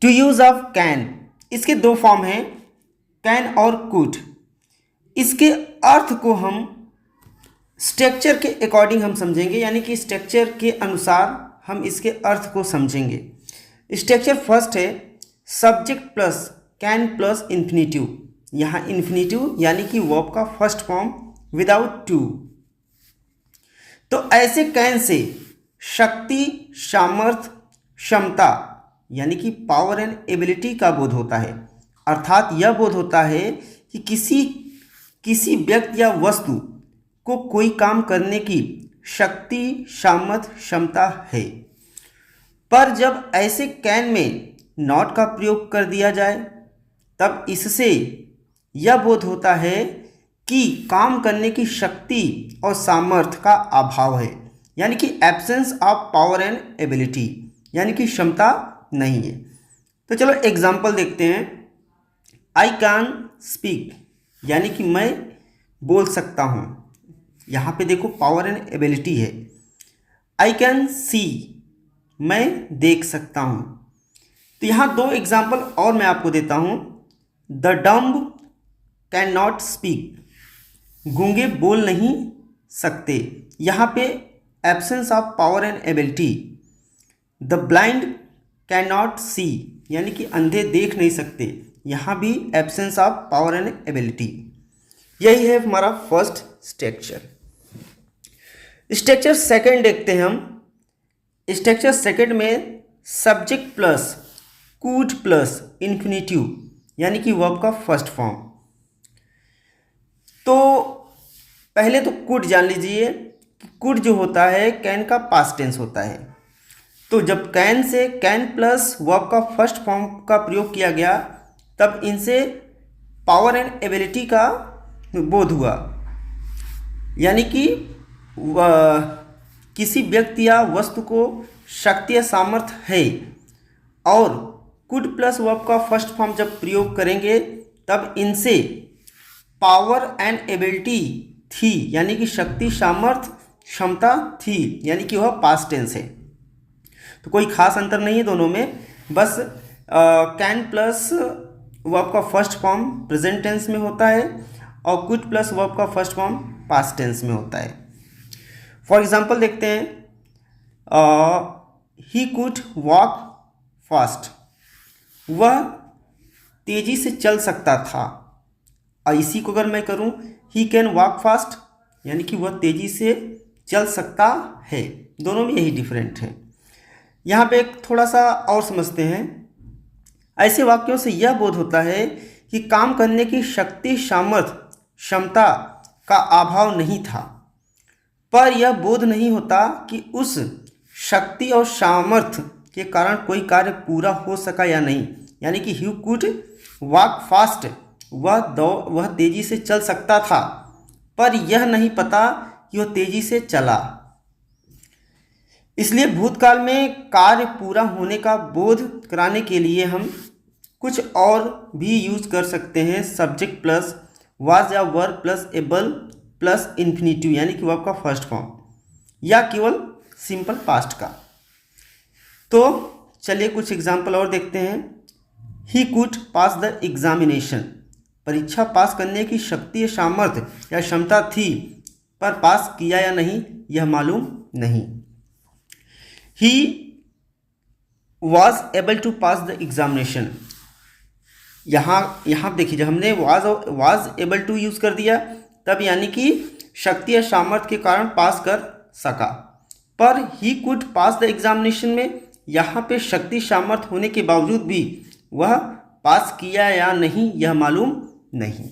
To use of can, इसके दो form हैं, कैन और कुड। इसके अर्थ को हम स्ट्रक्चर के अकॉर्डिंग हम समझेंगे, यानी कि स्ट्रक्चर के अनुसार हम इसके अर्थ को समझेंगे। स्ट्रक्चर फर्स्ट है subject plus can plus infinitive. यहाँ इन्फिनेटिव यानी कि वर्ब का फर्स्ट फॉर्म विदाउट टू। तो ऐसे कैन से शक्ति, सामर्थ्य, क्षमता यानी कि पावर एंड एबिलिटी का बोध होता है। अर्थात यह बोध होता है कि किसी व्यक्ति या वस्तु को कोई काम करने की शक्ति, सामर्थ्य, क्षमता है। पर जब ऐसे कैन में नॉट का प्रयोग कर दिया जाए तब इससे यह बोध होता है कि काम करने की शक्ति और सामर्थ्य का अभाव है, यानी कि absence of power and ability, यानी कि क्षमता नहीं है। तो चलो एग्जाम्पल देखते हैं। आई कैन स्पीक, यानी कि मैं बोल सकता हूँ। यहाँ पे देखो पावर एंड एबिलिटी है। आई कैन सी, मैं देख सकता हूँ। तो यहाँ दो एग्जाम्पल और मैं आपको देता हूँ। The dumb can not speak, गूंगे बोल नहीं सकते। यहाँ पे absence of power and ability. The blind can not see, यानी कि अंधे देख नहीं सकते। यहाँ भी absence of power and ability. यही है हमारा फर्स्ट स्ट्रक्चर। स्ट्रक्चर सेकंड देखते हैं हम। स्ट्रक्चर सेकंड में subject plus could plus infinitive, यानी कि वर्ब का फर्स्ट फॉर्म। तो पहले तो कुड जान लीजिए कि कुड जो होता है कैन का पास्ट टेंस होता है। तो जब can say can plus verb का फर्स्ट फॉर्म का प्रयोग किया गया तब इनसे पावर एंड एबिलिटी का बोध हुआ, यानी कि किसी व्यक्ति या वस्तु को शक्ति या सामर्थ्य है। और कुड प्लस वर्ब का फर्स्ट फॉर्म जब प्रयोग करेंगे तब इनसे पावर एंड एबिलिटी थी, यानी कि शक्ति, सामर्थ्य, क्षमता थी, यानी कि वह पास्ट टेंस है। तो कोई खास अंतर नहीं है दोनों में, बस कैन प्लस वर्ब का फर्स्ट फॉर्म प्रेजेंट टेंस में होता है और कुड प्लस वर्ब का फर्स्ट फॉर्म पास्ट टेंस में होता है। फॉर एग्जाम्पल देखते हैं। ही कुड वॉक फास्ट, वह तेजी से चल सकता था। और इसी को अगर मैं करूं ही कैन वॉक फास्ट, यानी कि वह तेजी से चल सकता है। दोनों में यही डिफरेंट है। यहाँ पे एक थोड़ा सा और समझते हैं। ऐसे वाक्यों से यह बोध होता है कि काम करने की शक्ति, सामर्थ्य, क्षमता का अभाव नहीं था, पर यह बोध नहीं होता कि उस शक्ति और सामर्थ्य के कारण कोई कार्य पूरा हो सका या नहीं। यानी कि ही कुड वॉक फास्ट, वह तेजी से चल सकता था, पर यह नहीं पता कि वह तेजी से चला। इसलिए भूतकाल में कार्य पूरा होने का बोध कराने के लिए हम कुछ और भी यूज कर सकते हैं। सब्जेक्ट प्लस वाज या वर प्लस एबल प्लस इन्फिनेटिव, यानी कि वर्ब का फर्स्ट फॉर्म, या केवल सिंपल पास्ट का। तो चलिए कुछ एग्जाम्पल और देखते हैं। He could pass the examination, परीक्षा पास करने की शक्ति, सामर्थ्य या क्षमता थी, पर पास किया या नहीं यह मालूम नहीं। He was able to pass the examination, यहाँ देखिए जब हमने वाज एबल टू यूज़ कर दिया तब यानी कि शक्ति या सामर्थ्य के कारण पास कर सका। पर he could pass the examination में यहाँ पे शक्ति, सामर्थ्य होने के बावजूद भी वह पास किया या नहीं यह मालूम नहीं।